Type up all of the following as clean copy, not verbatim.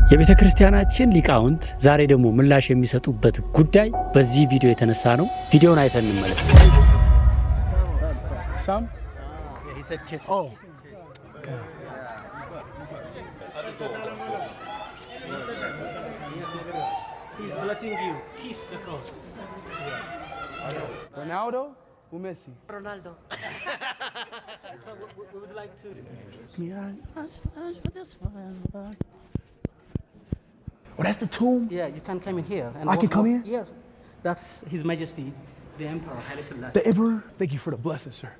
የቤተ ክርስቲያናችን ሊቃውንት ዛሬ ደግሞ ምላሽ የሚሰጡበት ጉዳይ በዚህ ቪዲዮ የተነሳ ነው። ቪዲዮውን አይተን እንመለስ። Ronaldo or Messi? Ronaldo. So we would like to. Oh, that's the tomb? Yeah, you can come in here. And I can come in? Yes. That's His Majesty, the Emperor Haile Selassie. The Emperor? Thank you for the blessing, sir.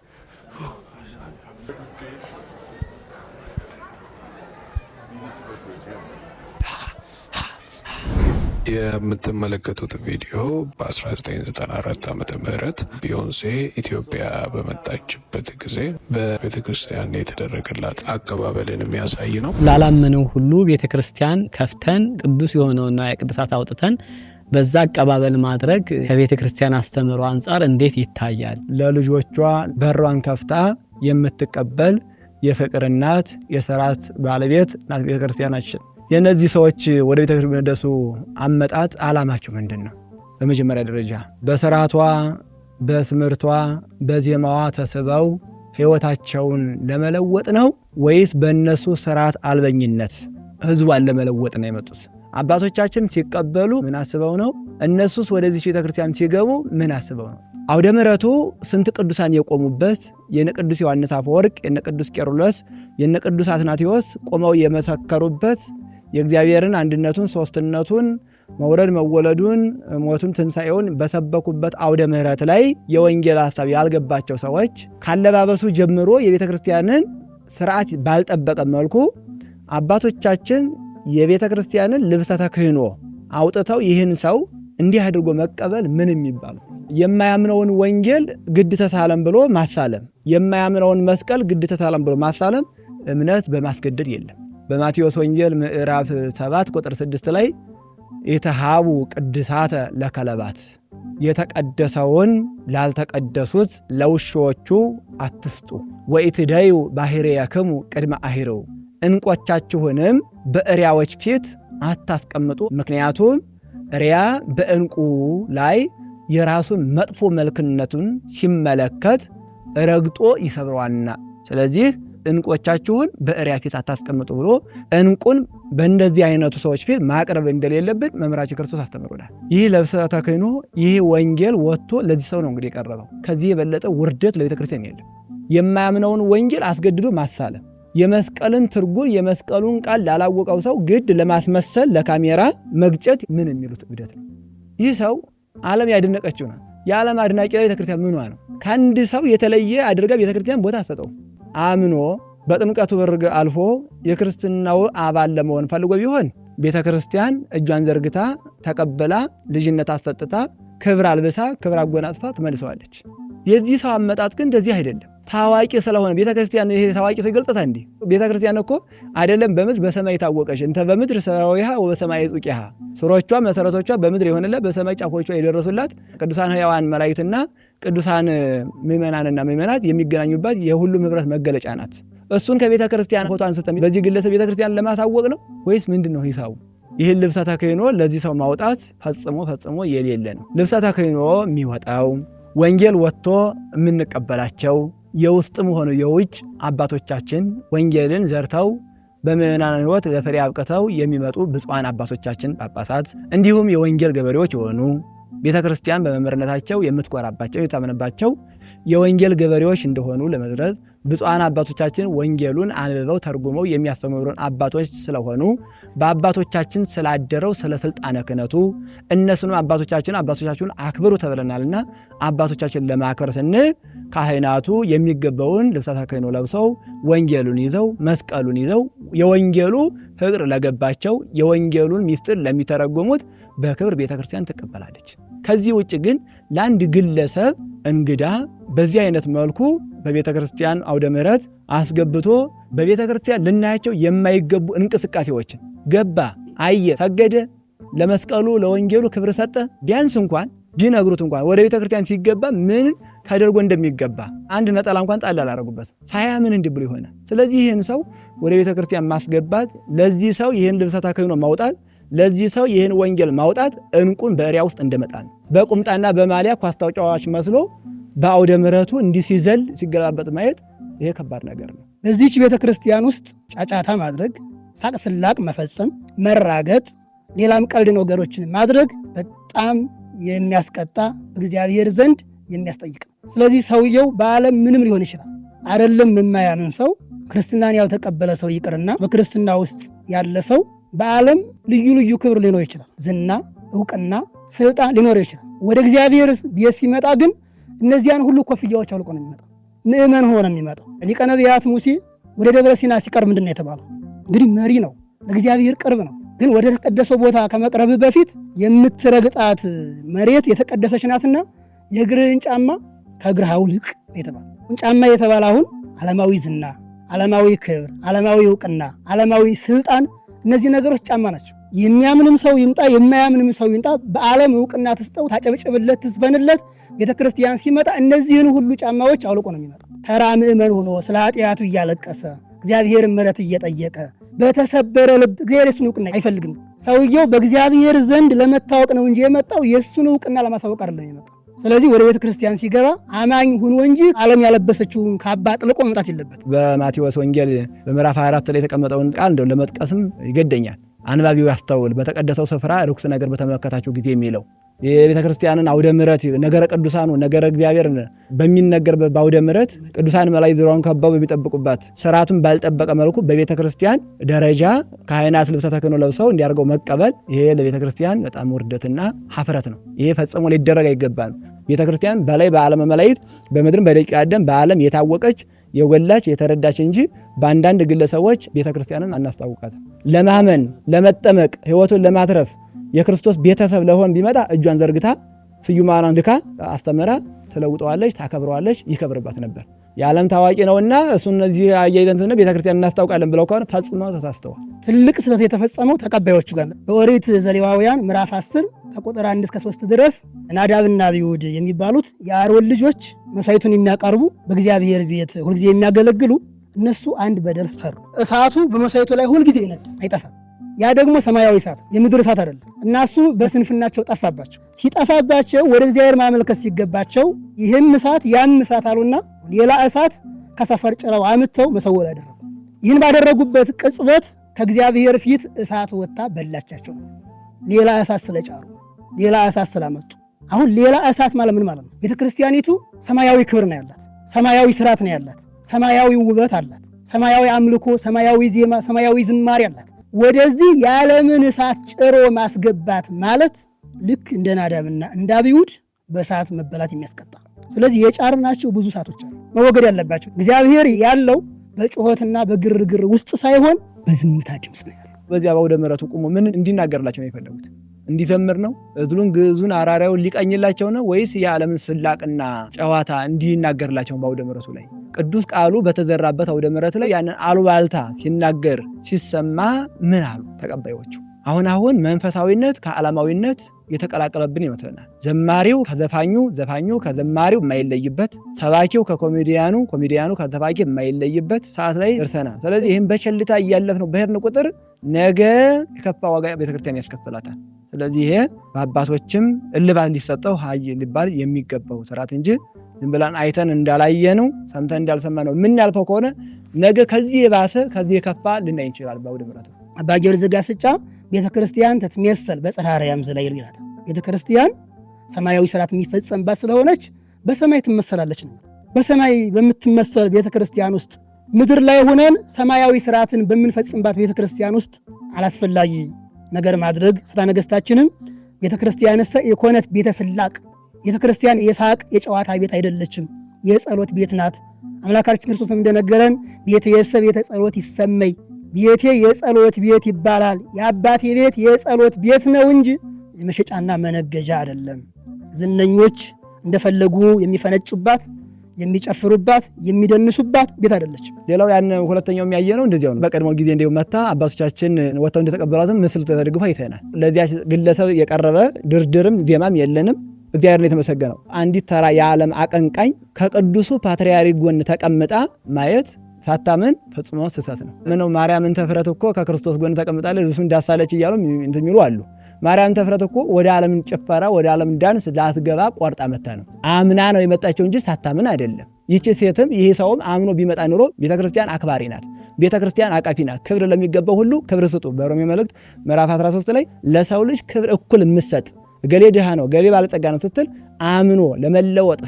የምትመለከቱት ቪዲዮ በ1994 ዓመተ ምህረት ቢዮንሴ ኢትዮጵያ በመጣችበት ጊዜ በቤተክርስቲያን የተደረገላት አቀባበልን የሚያሳይ ነው። ላላመነው ሁሉ ቤተክርስቲያን ከፍተን ቅዱስ የሆነውና የቅዱሳት አውጥተን በዛ አቀባበል ማድረግ ከቤተክርስቲያን አስተምሮ አንፃር እንዴት ይታያል? ለልጆቿ በሯን ከፍታ የምትቀበል የፍቅር እናት፣ የሥርዓት ባለቤት ናት ቤተክርስቲያናችን። የነዚህ ሰዎች ወደ ቤተክርስቲያን መደሱ አመጣጥ ዓላማቸው ምንድነው? በመጀመሪያ ደረጃ በሥርዓቷ፣ በስምርቷ፣ በዜማዋ ተስበው ሕይወታቸውን ለመለወጥ ነው ወይስ በእነሱ ሥርዓት አልበኝነት ህዝቧን ለመለወጥ ነው የመጡት? አባቶቻችን ሲቀበሉ ምን አስበው ነው? እነሱስ ወደዚህ ቤተክርስቲያን ሲገቡ ምን አስበው ነው? አውደ ምሕረቱ ስንት ቅዱሳን የቆሙበት የነ ቅዱስ ዮሐንስ አፈወርቅ፣ የነ ቅዱስ ቄርሎስ፣ የነ ቅዱስ አትናቴዎስ ቆመው የመሰከሩበት የእግዚአብሔርን አንድነቱን፣ ሶስትነቱን፣ መውረድ መወለዱን፣ ሞቱን፣ ትንሣኤውን በሰበኩበት አውደ ምሕረት ላይ የወንጌል ሐሳብ ያልገባቸው ሰዎች ካለባበሱ ጀምሮ የቤተክርስቲያንን ሥርዓት ባልጠበቀ መልኩ አባቶቻችን የቤተክርስቲያንን ልብሰ ተክህኖ አውጥተው ይህን ሰው እንዲህ አድርጎ መቀበል ምን የሚባሉ? የማያምነውን ወንጌል ግድ ተሳለም ብሎ ማሳለም፣ የማያምነውን መስቀል ግድ ተሳለም ብሎ ማሳለም እምነት በማስገደድ የለም። በማቴዎስ ወንጌል ምዕራፍ 7 ቁጥር 6 ላይ የተሃቡ ቅድሳተ ለከለባት፣ የተቀደሰውን ላልተቀደሱት ለውሾቹ አትስጡ፣ ወኢትደዩ ባሕርየክሙ ቅድመ አሕረው፣ ዕንቆቻችሁንም በእሪያዎች ፊት አታስቀምጡ። ምክንያቱም እሪያ በዕንቁ ላይ የራሱን መጥፎ መልክነቱን ሲመለከት ረግጦ ይሰብረዋልና፣ ስለዚህ ዕንቆቻችሁን በእሪያ ፊት አታስቀምጡ ብሎ ዕንቁን በእንደዚህ አይነቱ ሰዎች ፊት ማቅረብ እንደሌለብን መምህራችን ክርስቶስ አስተምሮናል። ይህ ልብሰ ተክህኖ፣ ይህ ወንጌል ወጥቶ ለዚህ ሰው ነው እንግዲህ የቀረበው። ከዚህ የበለጠ ውርደት ለቤተ ክርስቲያን የለም። የማያምነውን ወንጌል አስገድዶ ማሳለም፣ የመስቀልን ትርጉም የመስቀሉን ቃል ላላወቀው ሰው ግድ ለማስመሰል ለካሜራ መግጨት ምን የሚሉት እብደት ነው? ይህ ሰው ዓለም ያደነቀችው ናት። የዓለም አድናቂ ቤተክርስቲያን ምኗ ነው? ከአንድ ሰው የተለየ አድርጋ ቤተክርስቲያን ቦታ አሰጠው። አምኖ በጥምቀቱ በርግ አልፎ የክርስትናው አባል ለመሆን ፈልጎ ቢሆን ቤተክርስቲያን እጇን ዘርግታ ተቀበላ ልጅነት አሰጥታ ክብር አልብሳ ክብር አጎናጽፋ ትመልሰዋለች። የዚህ ሰው አመጣጥ ግን እንደዚህ አይደለም። ታዋቂ ስለሆነ ቤተክርስቲያን ይሄ ታዋቂ ሰው ይገልጣታ እንዴ? ቤተክርስቲያን እኮ አይደለም በምድር በሰማይ ታወቀች። እንተ በምድር ሰራዊሃ ወበሰማይ ጹቂሃ፣ ስሮቿ መሰረቶቿ በምድር የሆነላት በሰማይ ጫፎቿ የደረሱላት ቅዱሳን ሕያዋን መላእክትና ቅዱሳን ምእመናንና ምእመናት የሚገናኙባት የሁሉም ህብረት መገለጫ ናት። እሱን ከቤተክርስቲያን ፎቶ አንስተን በዚህ ግለሰብ ቤተክርስቲያን ለማሳወቅ ነው ወይስ ምንድነው ሂሳቡ? ይህን ልብሰ ተክህኖ ለዚህ ሰው ማውጣት ፈጽሞ የሌለ ነው። ልብሰ ተክህኖ የሚወጣው ወንጌል ወጥቶ የምንቀበላቸው የውስጥም ሆነ የውጭ አባቶቻችን ወንጌልን ዘርተው በምእመናን ሕይወት ለፍሬ አብቅተው የሚመጡ ብፁዓን አባቶቻችን ጳጳሳት፣ እንዲሁም የወንጌል ገበሬዎች የሆኑ ቤተክርስቲያን በመምህርነታቸው የምትኮራባቸው የምታመነባቸው የወንጌል ገበሬዎች እንደሆኑ ለመድረስ ብፁዓን አባቶቻችን ወንጌሉን አንብበው ተርጉመው የሚያስተምሩን አባቶች ስለሆኑ በአባቶቻችን ስላደረው ስለ ስልጣነ ክህነቱ እነሱንም አባቶቻችሁን አክብሩ ተብለናልና አባቶቻችን ለማክበር ስንል ካህናቱ የሚገባውን ልብሰ ተክህኖ ለብሰው ወንጌሉን ይዘው መስቀሉን ይዘው የወንጌሉ ፍቅር ለገባቸው የወንጌሉን ሚስጥር ለሚተረጉሙት በክብር ቤተክርስቲያን ትቀበላለች። ከዚህ ውጭ ግን ለአንድ ግለሰብ እንግዳ በዚህ አይነት መልኩ በቤተክርስቲያን አውደ ምሕረት አስገብቶ በቤተክርስቲያን ልናያቸው የማይገቡ እንቅስቃሴዎችን ገባ፣ አየ፣ ሰገደ፣ ለመስቀሉ ለወንጌሉ ክብር ሰጠ። ቢያንስ እንኳን ቢነግሩት እንኳን ወደ ቤተ ክርስቲያን ሲገባ ምን ተደርጎ እንደሚገባ አንድ ነጠላ እንኳን ጣል አላረጉበት ሳያምን እንዲህ ብሎ ይሆናል። ስለዚህ ይህን ሰው ወደ ቤተ ክርስቲያን ማስገባት፣ ለዚህ ሰው ይህን ልብሰ ተክህኖ ማውጣት፣ ለዚህ ሰው ይህን ወንጌል ማውጣት እንቁን በእሪያ ውስጥ እንደመጣል በቁምጣና በማሊያ ኳስ ተጫዋች መስሎ በአውደ ምሕረቱ እንዲህ ሲዘል ሲገላበጥ ማየት ይሄ ከባድ ነገር ነው። በዚህች ቤተ ክርስቲያን ውስጥ ጫጫታ ማድረግ፣ ሳቅ ስላቅ መፈጸም፣ መራገጥ፣ ሌላም ቀልድ ነገሮችን ማድረግ በጣም የሚያስቀጣ በእግዚአብሔር ዘንድ የሚያስጠይቅ ነው። ስለዚህ ሰውየው በዓለም ምንም ሊሆን ይችላል። አይደለም የማያምን ሰው ክርስትናን ያልተቀበለ ሰው ይቅርና በክርስትና ውስጥ ያለ ሰው በዓለም ልዩ ልዩ ክብር ሊኖር ይችላል። ዝና፣ እውቅና፣ ስልጣን ሊኖረው ይችላል። ወደ እግዚአብሔር ቤት ሲመጣ ግን እነዚያን ሁሉ ኮፍያዎች አውልቆ ነው የሚመጣው። ምእመን ሆኖ ነው የሚመጣው። ሊቀ ነቢያት ሙሴ ወደ ደብረ ሲና ሲቀርብ ምንድን ነው የተባለው? እንግዲህ መሪ ነው፣ ለእግዚአብሔር ቅርብ ነው። ግን ወደ ተቀደሰው ቦታ ከመቅረብ በፊት የምትረግጣት መሬት የተቀደሰች ናትና የእግርህን ጫማ ከእግርህ አውልቅ የተባለ። ጫማ የተባለ አሁን ዓለማዊ ዝና፣ ዓለማዊ ክብር፣ ዓለማዊ እውቅና፣ ዓለማዊ ስልጣን፣ እነዚህ ነገሮች ጫማ ናቸው። የሚያምንም ሰው ይምጣ የማያምንም ሰው ይምጣ በዓለም እውቅና ትስጠው፣ ታጨብጭብለት፣ ትስፈንለት፣ ቤተ ክርስቲያን ሲመጣ እነዚህን ሁሉ ጫማዎች አውልቆ ነው የሚመጣ። ተራ ምእመን ሆኖ ስለ ኃጢአቱ እያለቀሰ እግዚአብሔርን ምሕረት እየጠየቀ በተሰበረ ልብ እግዚአብሔር የሱን እውቅና አይፈልግም። ሰውየው በእግዚአብሔር ዘንድ ለመታወቅ ነው እንጂ የመጣው የሱን እውቅና ለማሳወቅ አይደለም የመጣው። ስለዚህ ወደ ቤተ ክርስቲያን ሲገባ አማኝ ሁኖ እንጂ ዓለም ያለበሰችውን ካባ ጥልቆ መምጣት የለበት። በማቴዎስ ወንጌል በምዕራፍ 24 ላይ የተቀመጠውን ቃል እንደው ለመጥቀስም ይገደኛል። አንባቢው ያስተውል፣ በተቀደሰው ስፍራ ርኩስ ነገር በተመለከታችሁ ጊዜ የሚለው የቤተ ክርስቲያንን አውደ ምሕረት ነገረ ቅዱሳኑ ነገረ እግዚአብሔር በሚነገር በአውደ ምሕረት ቅዱሳን መላእክት ዙሪያውን ከበው በሚጠብቁባት ስርዓቱን ባልጠበቀ መልኩ በቤተ ክርስቲያን ደረጃ ካህናት ልብሰ ተክህኖ ለብሰው እንዲያርገው መቀበል ይሄ ለቤተ ክርስቲያን በጣም ውርደትና ሀፍረት ነው። ይሄ ፈጽሞ ሊደረግ አይገባም። ቤተ ክርስቲያን በላይ በዓለመ መላእክት በምድርም በደቂቀ አዳም በዓለም የታወቀች የጎላች የተረዳች እንጂ በአንዳንድ ግለሰቦች ቤተ ክርስቲያንን አናስታውቃትም። ለማመን ለመጠመቅ ሕይወቱን ለማትረፍ የክርስቶስ ቤተሰብ ለሆን ቢመጣ እጇን ዘርግታ ስዩማኗን ልካ አስተምራ ትለውጠዋለች፣ ታከብረዋለች፣ ይከብርባት ነበር። የዓለም ታዋቂ ነውና እሱን እነዚህ አያይዘን ስነ ቤተ ክርስቲያን እናስታውቃለን ብለው ከሆነ ፈጽመው ተሳስተዋል። ትልቅ ስህተት የተፈጸመው ተቀባዮቹ ጋር በኦሪት ዘሌዋውያን ምዕራፍ 10 ከቁጥር 1 እስከ 3 ድረስ ናዳብና አብዩድ የሚባሉት የአሮን ልጆች መሥዋዕቱን የሚያቀርቡ በእግዚአብሔር ቤት ሁልጊዜ የሚያገለግሉ እነሱ አንድ በደል ሰሩ። እሳቱ በመሥዋዕቱ ላይ ሁልጊዜ ይነዳል፣ አይጠፋም። ያ ደግሞ ሰማያዊ እሳት የምድር እሳት አይደለም። እናሱ በስንፍናቸው ጠፋባቸው። ሲጠፋባቸው ወደ እግዚአብሔር ማመልከት ሲገባቸው ይህም እሳት ያም እሳት አሉና ሌላ እሳት ከሰፈር ጭረው አምጥተው መሰወር ያደረጉ። ይህን ባደረጉበት ቅጽበት ከእግዚአብሔር ፊት እሳት ወጥታ በላቻቸው። ሌላ እሳት ስለጫሩ፣ ሌላ እሳት ስላመጡ። አሁን ሌላ እሳት ማለት ምን ማለት ነው? ቤተ ክርስቲያኒቱ ሰማያዊ ክብር ነው ያላት፣ ሰማያዊ ስርዓት ነው ያላት፣ ሰማያዊ ውበት አላት፣ ሰማያዊ አምልኮ፣ ሰማያዊ ዜማ፣ ሰማያዊ ዝማሬ አላት። ወደዚህ የዓለምን እሳት ጭሮ ማስገባት ማለት ልክ እንደ ናዳብና እንደ አብዩድ በእሳት መበላት የሚያስቀጣ። ስለዚህ የጫርናቸው ብዙ እሳቶች አሉ መወገድ ያለባቸው። እግዚአብሔር ያለው በጩኸትና በግርግር ውስጥ ሳይሆን በዝምታ ድምፅ ነው ያለው። በዚያ በአውደ ምሕረቱ ቁሞ ምን እንዲናገርላቸው ነው የፈለጉት? እንዲዘምር ነው? እዝሉን ግዕዙን አራራዩን ሊቀኝላቸው ነው? ወይስ የዓለምን ስላቅና ጨዋታ እንዲናገርላቸው? በአውደ ምሕረቱ ላይ ቅዱስ ቃሉ በተዘራበት አውደ ምሕረት ላይ ያንን አሉባልታ ሲናገር ሲሰማ ምን አሉ ተቀባዮቹ? አሁን መንፈሳዊነት ከዓለማዊነት የተቀላቀለብን ይመስለናል። ዘማሪው ከዘፋኙ፣ ዘፋኙ ከዘማሪው የማይለይበት፣ ሰባኪው ከኮሜዲያኑ፣ ኮሜዲያኑ ከዘፋቂ የማይለይበት ሰዓት ላይ ደርሰናል። ስለዚህ ይህን በቸልታ እያለፍነው በሄድን ቁጥር ነገ የከፋ ዋጋ ቤተክርስቲያን ያስከፍላታል። ስለዚህ ይሄ በአባቶችም እልባት ሊሰጠው ሀይ ሊባል የሚገባው ስርዓት እንጂ ዝም ብለን አይተን እንዳላየነው ሰምተን እንዳልሰማነው የምናልፈው ከሆነ ነገ ከዚህ የባሰ ከዚህ የከፋ ልናይ እንችላለን። በአውደ ምሕረቱ አባ ጊዮርጊስ ዘጋስጫ ቤተ ክርስቲያን ተትሜሰል በጽርሐ አርያም ዘላይሉ ይላል። ቤተ ክርስቲያን ሰማያዊ ስርዓት የሚፈጸምባት ስለሆነች በሰማይ ትመሰላለች ነው። በሰማይ በምትመሰል ቤተ ክርስቲያን ውስጥ ምድር ላይ ሆነን ሰማያዊ ስርዓትን በምንፈጽምባት ቤተ ክርስቲያን ውስጥ አላስፈላጊ ነገር ማድረግ ፍትሐ ነገሥታችንም ቤተ ክርስቲያንሰ የኮነት ቤተ ስላቅ፣ ቤተ ክርስቲያን የሳቅ የጨዋታ ቤት አይደለችም፣ የጸሎት ቤት ናት። አምላካችን ክርስቶስ እንደነገረን ቤትየሰ ቤተ ጸሎት ይሰመይ፣ ቤቴ የጸሎት ቤት ይባላል። የአባቴ ቤት የጸሎት ቤት ነው እንጂ የመሸጫና መነገጃ አይደለም። ዝነኞች እንደፈለጉ የሚፈነጩባት፣ የሚጨፍሩባት፣ የሚደንሱባት ቤት አይደለችም። ሌላው ያን ሁለተኛው የሚያየነው እንደዚያው ነው። በቀድሞ ጊዜ እንደው መታ አባቶቻችን ወጥተው እንደተቀበሏትም ምስል ተደግፎ አይተናል። ለዚያች ግለሰብ የቀረበ ድርድርም ዜማም የለንም። እግዚአብሔር ነው የተመሰገነው። አንዲት ተራ የዓለም አቀንቃኝ ከቅዱሱ ፓትርያርክ ጎን ተቀምጣ ማየት ሳታምን ፈጽሞ ስህተት ነው። ምነው ማርያምን ተፍረት እኮ ከክርስቶስ ጎን ተቀምጣለች እሱ እንዳሳለች እያሉ እንትን የሚሉ አሉ። ማርያም ተፍረት እኮ ወደ ዓለም ጭፈራ ወደ ዓለም ዳንስ ላትገባ ቆርጣ መታ ነው። አምና ነው የመጣቸው እንጂ ሳታምን አይደለም። ይቺ ሴትም ይሄ ሰውም አምኖ ቢመጣ ኑሮ ቤተክርስቲያን አክባሪ ናት፣ ቤተክርስቲያን አቃፊ ናት። ክብር ለሚገባው ሁሉ ክብር ስጡ። በሮሜ መልእክት ምዕራፍ 13 ላይ ለሰው ልጅ ክብር እኩል የምትሰጥ ገሌ ድሃ ነው ገሌ ባለጸጋ ነው ስትል አምኖ ለመለወጥ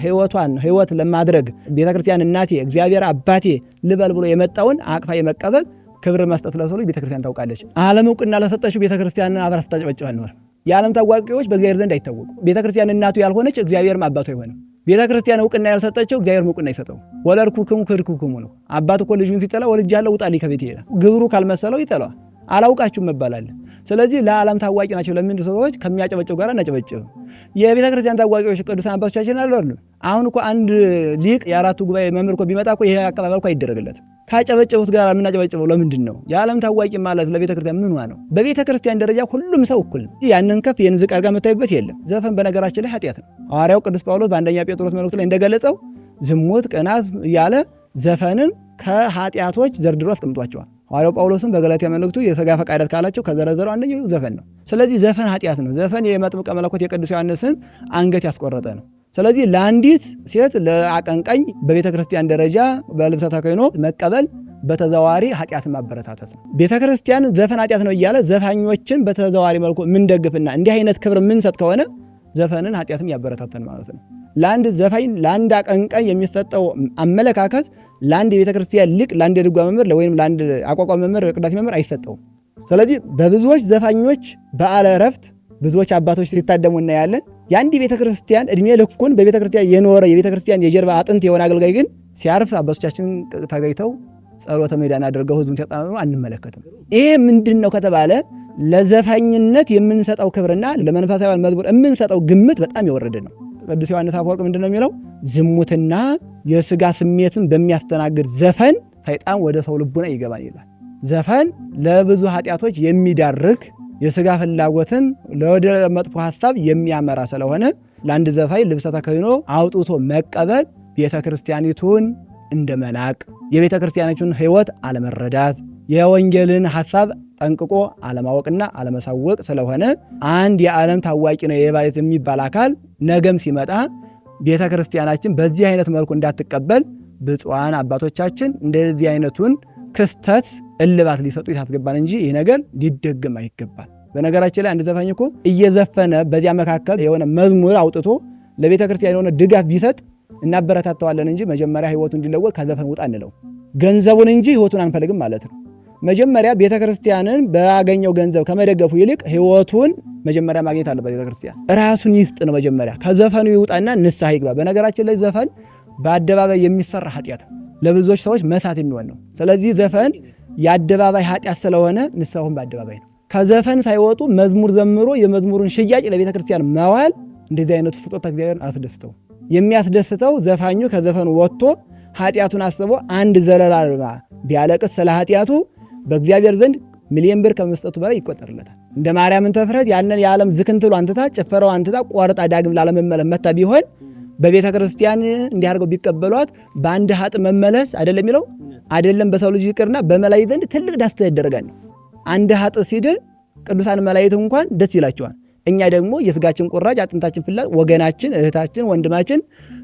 ህይወት ለማድረግ ቤተክርስቲያን እናቴ እግዚአብሔር አባቴ ልበል ብሎ የመጣውን አቅፋ የመቀበል ክብር መስጠት ለሰው ልጅ ቤተክርስቲያን ታውቃለች። ዓለም እውቅና ለሰጠችው ቤተክርስቲያንን አብራ ስታጨበጭብ አልኖርም። የዓለም ታዋቂዎች በእግዚአብሔር ዘንድ አይታወቁ። ቤተክርስቲያን እናቱ ያልሆነች እግዚአብሔርም አባቱ አይሆንም። ቤተክርስቲያን እውቅና ያልሰጠችው እግዚአብሔር እውቅና ይሰጠው። ወለድኩክሙ ክድኩክሙ ነው። አባት እኮ ልጁን ሲጠላ ወልጃለሁ ውጣልኝ ከቤት ይላል። ግብሩ ካልመሰለው ይጠላዋል። አላውቃችሁም መባላል። ስለዚህ ለዓለም ታዋቂ ናቸው ለምን ሰዎች ከሚያጨበጭቡ ጋር እናጨበጭብ። የቤተክርስቲያን ታዋቂዎች ቅዱሳን አባቶቻችን አሉ። አሁን እኮ አንድ ሊቅ የአራቱ ጉባኤ መምህር እኮ ቢመጣ እኮ ይሄ አቀባበል እኮ አይደረግለትም። ካጨበጨቡት ጋር የምናጨበጭበው ለምንድን ነው? የዓለም ታዋቂ ማለት ለቤተክርስቲያን ምንዋ ነው? በቤተክርስቲያን ደረጃ ሁሉም ሰው እኩል ነው። ያንን ከፍ የንዝቅ አድርጋ የምታይበት የለም። ዘፈን በነገራችን ላይ ኃጢአት ነው። ሐዋርያው ቅዱስ ጳውሎስ በአንደኛ ጴጥሮስ መልእክቱ ላይ እንደገለጸው ዝሙት፣ ቅናት እያለ ዘፈንን ከኃጢአቶች ዘርድሮ አስቀምጧቸዋል። ሐዋርያው ጳውሎስም በገላትያ መልእክቱ የሥጋ ፈቃዳት ካላቸው ከዘረዘረው አንደኛው ዘፈን ነው። ስለዚህ ዘፈን ኃጢአት ነው። ዘፈን የመጥምቀ መለኮት የቅዱስ ዮሐንስን አንገት ያስቆረጠ ነው። ስለዚህ ለአንዲት ሴት ለአቀንቃኝ በቤተ ክርስቲያን ደረጃ በልብሰ ተክህኖ መቀበል በተዘዋዋሪ ኃጢአትን ማበረታታት ነው። ቤተ ክርስቲያን ዘፈን ኃጢአት ነው እያለ ዘፋኞችን በተዘዋዋሪ መልኩ ምንደግፍና እንዲህ አይነት ክብር ምንሰጥ ከሆነ ዘፈንን ኃጢአትን ያበረታተን ማለት ነው። ለአንድ ዘፋኝ ለአንድ አቀንቃኝ የሚሰጠው አመለካከት ለአንድ የቤተ ክርስቲያን ሊቅ ለአንድ የድጓ መምህር ወይም ለአንድ አቋቋም መምህር ቅዳሴ መምህር አይሰጠውም። ስለዚህ በብዙዎች ዘፋኞች በዓለ ዕረፍት ብዙዎች አባቶች ሲታደሙ እናያለን። የአንድ ቤተ ክርስቲያን እድሜ ልኩን በቤተ ክርስቲያን የኖረ የቤተ ክርስቲያን የጀርባ አጥንት የሆነ አገልጋይ ግን ሲያርፍ አባቶቻችን ተገኝተው ጸሎተ ሜዳን አድርገው ህዝቡን ሲያጣምሩ አንመለከትም። ይሄ ምንድን ነው ከተባለ ለዘፋኝነት የምንሰጠው ክብርና ለመንፈሳዊ መዝሙር የምንሰጠው ግምት በጣም የወረደ ነው። ቅዱስ ዮሐንስ አፈወርቅ ምንድን ነው የሚለው? ዝሙትና የሥጋ ስሜትን በሚያስተናግድ ዘፈን ሰይጣን ወደ ሰው ልቡና ይገባል ይላል። ዘፈን ለብዙ ኃጢአቶች የሚዳርግ የሥጋ ፍላጎትን ለወደ መጥፎ ሐሳብ የሚያመራ ስለሆነ ለአንድ ዘፋኝ ልብሰ ተክህኖ አውጥቶ መቀበል ቤተ ክርስቲያኒቱን እንደ መናቅ፣ የቤተ ክርስቲያኒቱን ሕይወት አለመረዳት፣ የወንጌልን ሐሳብ ጠንቅቆ አለማወቅና አለመሳወቅ ስለሆነ አንድ የዓለም ታዋቂ ነው የባይት የሚባል አካል ነገም ሲመጣ ቤተ ክርስቲያናችን በዚህ አይነት መልኩ እንዳትቀበል ብፁዓን አባቶቻችን እንደዚህ አይነቱን ክስተት እልባት ሊሰጡ ይታስገባል እንጂ ይህ ነገር ሊደግም አይገባል። በነገራችን ላይ አንድ ዘፋኝ እኮ እየዘፈነ በዚያ መካከል የሆነ መዝሙር አውጥቶ ለቤተ ክርስቲያን የሆነ ድጋፍ ቢሰጥ እናበረታተዋለን እንጂ መጀመሪያ ሕይወቱ እንዲለወጥ ከዘፈን ውጣ እንለው። ገንዘቡን እንጂ ሕይወቱን አንፈልግም ማለት ነው። መጀመሪያ ቤተ ክርስቲያንን ባገኘው ገንዘብ ከመደገፉ ይልቅ ሕይወቱን መጀመሪያ ማግኘት አለበት። ቤተ ክርስቲያን ራሱን ይስጥ ነው መጀመሪያ። ከዘፈኑ ይውጣና ንስሐ ይግባ። በነገራችን ላይ ዘፈን በአደባባይ የሚሰራ ኃጢአት ለብዙዎች ሰዎች መሳት የሚሆን ነው። ስለዚህ ዘፈን የአደባባይ ኃጢአት ስለሆነ ንስሐውን በአደባባይ ነው። ከዘፈን ሳይወጡ መዝሙር ዘምሮ የመዝሙሩን ሽያጭ ለቤተ ክርስቲያን መዋል እንደዚህ አይነቱ ስጦታ እግዚአብሔር አስደስተው። የሚያስደስተው ዘፋኙ ከዘፈኑ ወጥቶ ኃጢአቱን አስቦ አንድ ዘለላ ቢያለቅስ ስለ ኃጢአቱ በእግዚአብሔር ዘንድ ሚሊዮን ብር ከመስጠቱ በላይ ይቆጠርለታል። እንደ ማርያምን ተፍረት ያንን የዓለም ዝክንትሉ አንትታ ጭፈራው አንትታ ቆርጣ ዳግም ላለመመለስ መታ ቢሆን በቤተ ክርስቲያን እንዲያርገው ቢቀበሏት በአንድ ሀጥ መመለስ አይደለም የሚለው አይደለም። በሰው ልጅ ይቅርና በመላእክት ዘንድ ትልቅ ደስታ ይደረጋል። አንድ ሀጥ ሲድን ቅዱሳን መላእክት እንኳን ደስ ይላቸዋል። እኛ ደግሞ የስጋችን ቁራጭ አጥንታችን ፍላት ወገናችን እህታችን ወንድማችን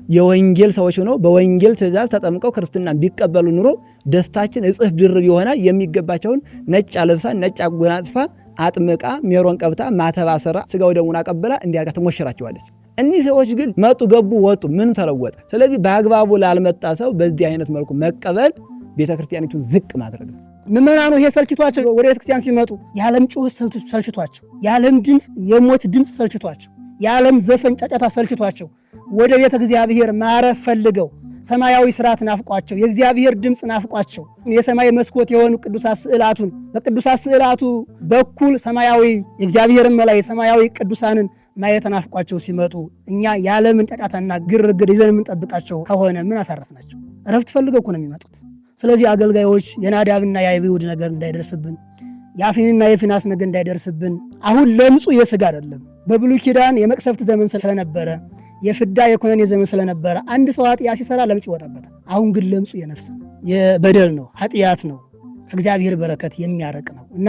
የወንጌል ሰዎች ሆነው በወንጌል ትእዛዝ ተጠምቀው ክርስትናን ቢቀበሉ ኑሮ ደስታችን እጥፍ ድርብ ይሆናል። የሚገባቸውን ነጭ አለብሳ ነጭ አጎናጽፋ አጥምቃ ሜሮን ቀብታ ማተባ ሰራ ስጋው ደሙን አቀብላ እንዲያርጋ ትሞሽራቸዋለች። እኒህ ሰዎች ግን መጡ ገቡ ወጡ ምን ተለወጠ? ስለዚህ በአግባቡ ላልመጣ ሰው በዚህ አይነት መልኩ መቀበል ቤተክርስቲያኒቱን ዝቅ ማድረግ ነው። ምዕመናኑ ይሄ ሰልችቷቸው ወደ ቤተክርስቲያን ሲመጡ የዓለም ጩኸት ሰልችቷቸው፣ የዓለም ድምፅ የሞት ድምፅ ሰልችቷቸው፣ የዓለም ዘፈን ጫጫታ ሰልችቷቸው ወደ ቤተ እግዚአብሔር ማረፍ ፈልገው ሰማያዊ ስርዓት ናፍቋቸው የእግዚአብሔር ድምፅ ናፍቋቸው የሰማይ መስኮት የሆኑ ቅዱሳት ስዕላቱን በቅዱሳት ስዕላቱ በኩል ሰማያዊ የእግዚአብሔርን መላእክት ሰማያዊ ቅዱሳንን ማየት ናፍቋቸው ሲመጡ እኛ የዓለምን ጫጫታና ግርግር ይዘን የምንጠብቃቸው ከሆነ ምን አሳረፍናቸው? እረፍት ፈልገው እኮ ነው የሚመጡት። ስለዚህ አገልጋዮች የናዳብና የአብዩድ ነገር እንዳይደርስብን የአፊንና የፊናስ ነገር እንዳይደርስብን። አሁን ለምጹ የሥጋ አይደለም። በብሉይ ኪዳን የመቅሰፍት ዘመን ስለነበረ የፍዳ የኮነኔ ዘመን ስለነበረ አንድ ሰው ኃጢአት ሲሰራ ለምጽ ይወጣበታል። አሁን ግን ለምጹ የነፍስ ነው፣ የበደል ነው፣ ኃጢአት ነው፣ ከእግዚአብሔር በረከት የሚያረቅ ነው እና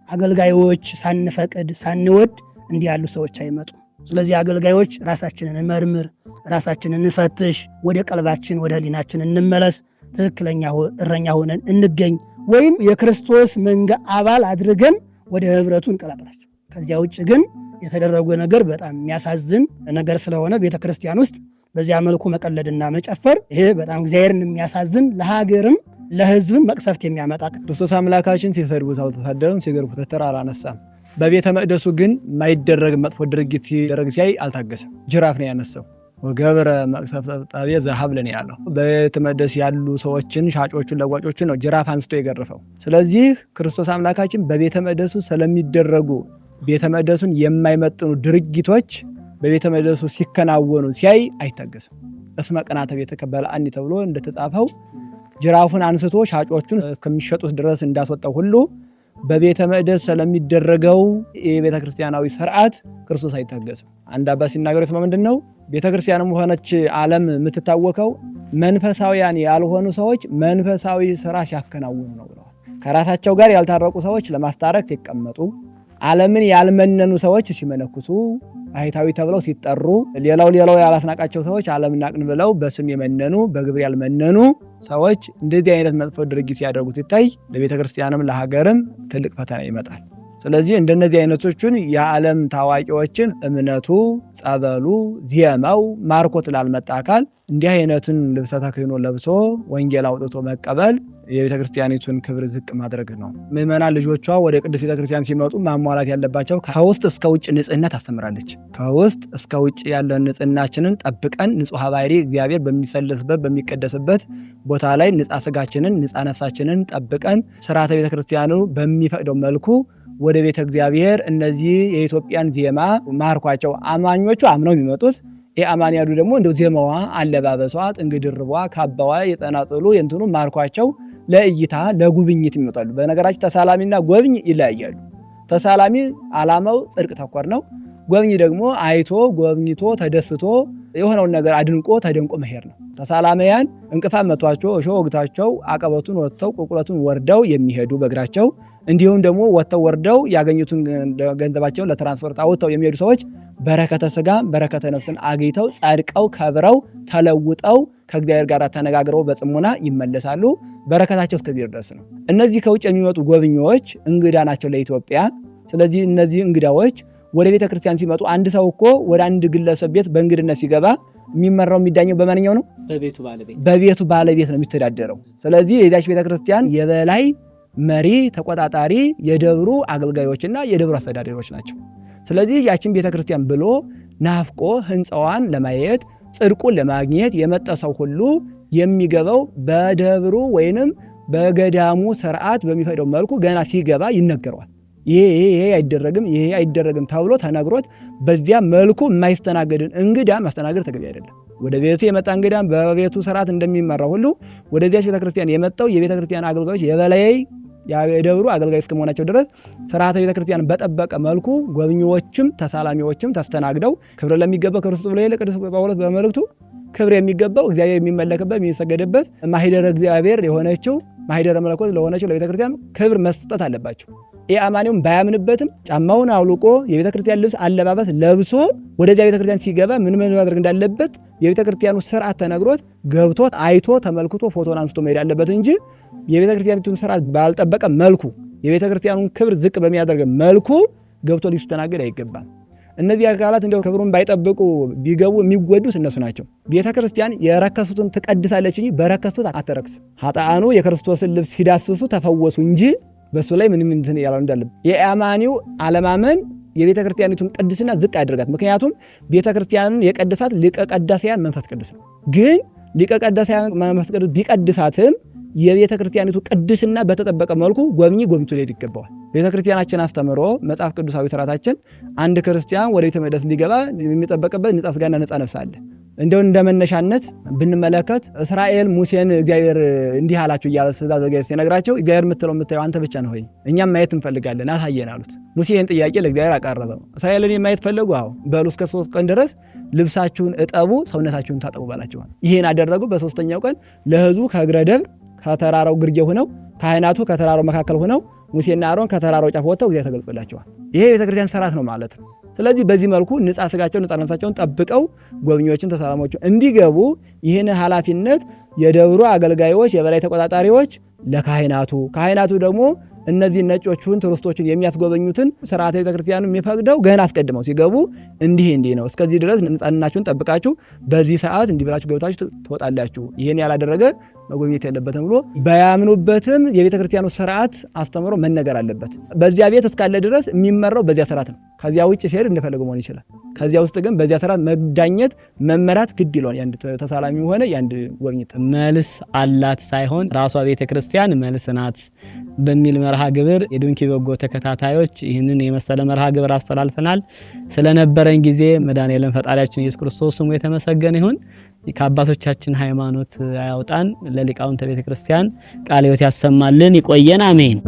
አገልጋዮች ሳንፈቅድ ሳንወድ እንዲህ ያሉ ሰዎች አይመጡ። ስለዚህ አገልጋዮች ራሳችንን እንመርምር፣ ራሳችንን እንፈትሽ፣ ወደ ቀልባችን ወደ ሕሊናችን እንመለስ፣ ትክክለኛ እረኛ ሆነን እንገኝ፣ ወይም የክርስቶስ መንጋ አባል አድርገን ወደ ኅብረቱ እንቀላቅላቸው። ከዚያ ውጭ ግን የተደረጉ ነገር በጣም የሚያሳዝን ነገር ስለሆነ ቤተ ክርስቲያን ውስጥ በዚያ መልኩ መቀለድና መጨፈር ይሄ በጣም እግዚአብሔርን የሚያሳዝን ለሀገርም ለሕዝብም መቅሰፍት የሚያመጣ። ክርስቶስ አምላካችን ሲሰድቡት አልተሳደበም፣ ሲገርፉት ተተራ አላነሳም። በቤተ መቅደሱ ግን ማይደረግ መጥፎ ድርጊት ሲደረግ ሲያይ አልታገሰም። ጅራፍ ነው ያነሳው። ወገብረ መቅሰፍተ ጣቤ ዘሀብልን ያለው በቤተ መቅደስ ያሉ ሰዎችን፣ ሻጮቹን፣ ለዋጮቹን ነው ጅራፍ አንስቶ የገረፈው። ስለዚህ ክርስቶስ አምላካችን በቤተ መቅደሱ ስለሚደረጉ ቤተ መቅደሱን የማይመጥኑ ድርጊቶች በቤተ መቅደሱ ሲከናወኑ ሲያይ አይታገስም። እስመ ቅንዓተ ቤትከ በልዐኒ ተብሎ እንደተጻፈው ጅራፉን አንስቶ ሻጮቹን እስከሚሸጡት ድረስ እንዳስወጣው ሁሉ በቤተ መቅደስ ስለሚደረገው የቤተ ክርስቲያናዊ ስርዓት ክርስቶስ አይታገስም። አንድ አባት ሲናገሩ ስማ ምንድን ነው ቤተ ክርስቲያንም ሆነች ዓለም የምትታወቀው መንፈሳውያን ያልሆኑ ሰዎች መንፈሳዊ ስራ ሲያከናውኑ ነው ብለዋል። ከራሳቸው ጋር ያልታረቁ ሰዎች ለማስታረቅ ሲቀመጡ፣ ዓለምን ያልመነኑ ሰዎች ሲመነኩሱ፣ ባህታዊ ተብለው ሲጠሩ፣ ሌላው ያላስናቃቸው ሰዎች ዓለም ናቅን ብለው በስም የመነኑ በግብር ያልመነኑ ሰዎች እንደዚህ አይነት መጥፎ ድርጊት ሲያደርጉ ሲታይ ለቤተ ክርስቲያንም ለሀገርም ትልቅ ፈተና ይመጣል። ስለዚህ እንደነዚህ አይነቶቹን የዓለም ታዋቂዎችን እምነቱ፣ ጸበሉ፣ ዜማው ማርኮት ላልመጣ አካል እንዲህ አይነቱን ልብሰ ተክህኖ ለብሶ ወንጌል አውጥቶ መቀበል የቤተ ክርስቲያኒቱን ክብር ዝቅ ማድረግ ነው። ምእመናን ልጆቿ ወደ ቅድስት ቤተ ክርስቲያን ሲመጡ ማሟላት ያለባቸው ከውስጥ እስከ ውጭ ንጽህና ታስተምራለች። ከውስጥ እስከ ውጭ ያለን ንጽህናችንን ጠብቀን ንጹሐ ባሕርይ እግዚአብሔር በሚሰለስበት በሚቀደስበት ቦታ ላይ ንጻ ስጋችንን ንጻ ነፍሳችንን ጠብቀን ስርዓተ ቤተ ክርስቲያኑ በሚፈቅደው መልኩ ወደ ቤተ እግዚአብሔር እነዚህ የኢትዮጵያን ዜማ ማርኳቸው አማኞቹ አምነው የሚመጡት የአማንያዱ ደግሞ እንደው ዜማዋ፣ አለባበሷ፣ ጥንግ ድርቧ፣ ካባዋ፣ የጸናጽሉ የእንትኑ ማርኳቸው ለእይታ ለጉብኝት ይመጣሉ። በነገራችን ተሳላሚና ጎብኝ ይለያያሉ። ተሳላሚ ዓላማው ጽድቅ ተኮር ነው። ጎብኝ ደግሞ አይቶ ጎብኝቶ ተደስቶ የሆነውን ነገር አድንቆ ተደንቆ መሄድ ነው። ተሳላሚያን እንቅፋት መቷቸው እሾህ ወግታቸው አቀበቱን ወጥተው ቁልቁለቱን ወርደው የሚሄዱ በእግራቸው እንዲሁም ደግሞ ወጥተው ወርደው ያገኙትን ገንዘባቸውን ለትራንስፖርት አውጥተው የሚሄዱ ሰዎች በረከተ ሥጋ በረከተ ነፍስን አግኝተው ጸድቀው ከብረው ተለውጠው ከእግዚአብሔር ጋር ተነጋግረው በጽሞና ይመለሳሉ። በረከታቸው እስከዚህ ድረስ ነው። እነዚህ ከውጭ የሚመጡ ጎብኚዎች እንግዳ ናቸው ለኢትዮጵያ። ስለዚህ እነዚህ እንግዳዎች ወደ ቤተ ክርስቲያን ሲመጡ አንድ ሰው እኮ ወደ አንድ ግለሰብ ቤት በእንግድነት ሲገባ የሚመራው የሚዳኘው በማንኛው ነው? በቤቱ ባለቤት ነው የሚተዳደረው። ስለዚህ የዚያች ቤተ ክርስቲያን የበላይ መሪ ተቆጣጣሪ የደብሩ አገልጋዮችና የደብሩ አስተዳዳሪዎች ናቸው። ስለዚህ ያችን ቤተ ክርስቲያን ብሎ ናፍቆ ህንፃዋን ለማየት ጽድቁን ለማግኘት የመጣ ሰው ሁሉ የሚገባው በደብሩ ወይንም በገዳሙ ስርዓት በሚፈቅደው መልኩ ገና ሲገባ ይነገረዋል። ይሄ አይደረግም ይሄ አይደረግም ተብሎ ተነግሮት በዚያ መልኩ የማይስተናገድን እንግዳ ማስተናገድ ተገቢ አይደለም። ወደ ቤቱ የመጣ እንግዳ በቤቱ ስርዓት እንደሚመራ ሁሉ ወደዚያች ቤተክርስቲያን የመጣው የቤተክርስቲያን አገልጋዮች የበላይ የደብሩ አገልጋይ እስከመሆናቸው ድረስ ስርዓተ ቤተክርስቲያን በጠበቀ መልኩ ጎብኚዎችም ተሳላሚዎችም ተስተናግደው ክብር ለሚገባው ክርስቶስ ብሎ የለ ቅዱስ ጳውሎስ በመልእክቱ ክብር የሚገባው እግዚአብሔር የሚመለክበት የሚሰገድበት ማኅደረ እግዚአብሔር የሆነችው ማኅደረ መለኮት ለሆነችው ለቤተክርስቲያን ክብር መስጠት አለባቸው። አማኒውም ባያምንበትም ጫማውን አውልቆ የቤተክርስቲያን ልብስ አለባበስ ለብሶ ወደዚያ ቤተክርስቲያን ሲገባ ምን ማድረግ እንዳለበት የቤተክርስቲያኑ ስርዓት ተነግሮት ገብቶት አይቶ ተመልክቶ ፎቶን አንስቶ መሄድ አለበት እንጂ የቤተክርስቲያኒቱን ስርዓት ባልጠበቀ መልኩ የቤተክርስቲያኑን ክብር ዝቅ በሚያደርግ መልኩ ገብቶ ሊስተናገድ አይገባም። እነዚህ አካላት እንደው ክብሩን ባይጠብቁ ቢገቡ የሚጎዱት እነሱ ናቸው። ቤተክርስቲያን የረከሱትን ትቀድሳለች እንጂ በረከሱት አትረክስ። ኃጥአኑ የክርስቶስን ልብስ ሲዳስሱ ተፈወሱ እንጂ በሱ ላይ ምንም እንትን ያለው እንዳለ የአማኒው አለማመን የቤተክርስቲያኒቱን ቅድስና ዝቅ ያደርጋት። ምክንያቱም ቤተክርስቲያንን የቀደሳት ሊቀ ቀዳሳያን መንፈስ ቅዱስ ነው። ግን ሊቀ ቀዳሳያን መንፈስ ቅዱስ ቢቀድሳትም የቤተክርስቲያኒቱ ቅድስና በተጠበቀ መልኩ ጎብኝቶ ሊሄድ ይገባዋል። ቤተክርስቲያናችን አስተምሮ መጽሐፍ ቅዱሳዊ ስርዓታችን አንድ ክርስቲያን ወደ ቤተ መቅደስ ሊገባ የሚጠበቅበት ንጻ ስጋና ንጻ ነፍስ አለ። እንደው እንደመነሻነት ብንመለከት እስራኤል ሙሴን እግዚአብሔር እንዲህ አላችሁ እያለ ትእዛዝ ሲነግራቸው እግዚአብሔር የምታየው አንተ ብቻ ነህ ወይ? እኛም ማየት እንፈልጋለን አሳየን አሉት። ሙሴ ይህን ጥያቄ ለእግዚአብሔር አቀረበ። እስራኤልን ማየት ፈለጉ። አዎ በሉ እስከ 3 ቀን ድረስ ልብሳችሁን እጠቡ፣ ሰውነታችሁን ታጠቡ ባላቸው ይሄን አደረጉ። በ3ኛው ቀን ለሕዝቡ ከእግረ ደብር ከተራራው ግርጌ ሆነው ካህናቱ ከተራራው መካከል ሆነው ሙሴና አሮን ከተራራው ጫፍ ወጥተው እግዚአብሔር ተገልጦላቸዋል። ይሄ የቤተክርስቲያን ሥርዓት ነው ማለት ነው። ስለዚህ በዚህ መልኩ ንጻ ስጋቸውን ንጻ ነፍሳቸውን ጠብቀው ጎብኚዎችን ተሳላሞቹ እንዲገቡ ይህን ኃላፊነት የደብሩ አገልጋዮች የበላይ ተቆጣጣሪዎች ካህናቱ ደግሞ እነዚህ ነጮቹን ቱሪስቶችን የሚያስጎበኙትን ሥርዓተ ቤተክርስቲያኑ የሚፈቅደው ገና አስቀድመው ሲገቡ እንዲህ ነው፣ እስከዚህ ድረስ ንጻናችሁን ጠብቃችሁ በዚህ ሰዓት እንዲህ ብላችሁ ገብታችሁ ትወጣላችሁ፣ ይህን ያላደረገ መጎብኘት የለበትም ብሎ ባያምኑበትም የቤተክርስቲያኑ ሥርዓት አስተምሮ መነገር አለበት። በዚያ ቤት እስካለ ድረስ የሚመራው በዚያ ሥርዓት ነው። ከዚያ ውጭ ሲሄድ እንደፈለገው መሆን ይችላል። ከዚያ ውስጥ ግን በዚያ ሥርዓት መዳኘት መመራት ግድ ይሏል። ያንድ ተሳላሚ ሆነ ያንድ ጎብኝት መልስ አላት ሳይሆን ራሷ ቤተክርስቲያን መልስ ናት በሚል መርሃ ግብር የዶንኪ በጎ ተከታታዮች ይህንን የመሰለ መርሃ ግብር አስተላልፈናል። ስለነበረን ጊዜ መድኃኔዓለም ፈጣሪያችን ኢየሱስ ክርስቶስ ስሙ የተመሰገነ ይሁን። ከአባቶቻችን ሃይማኖት አያውጣን፣ ለሊቃውንተ ቤተክርስቲያን ቃለ ሕይወት ያሰማልን። ይቆየን። አሜን።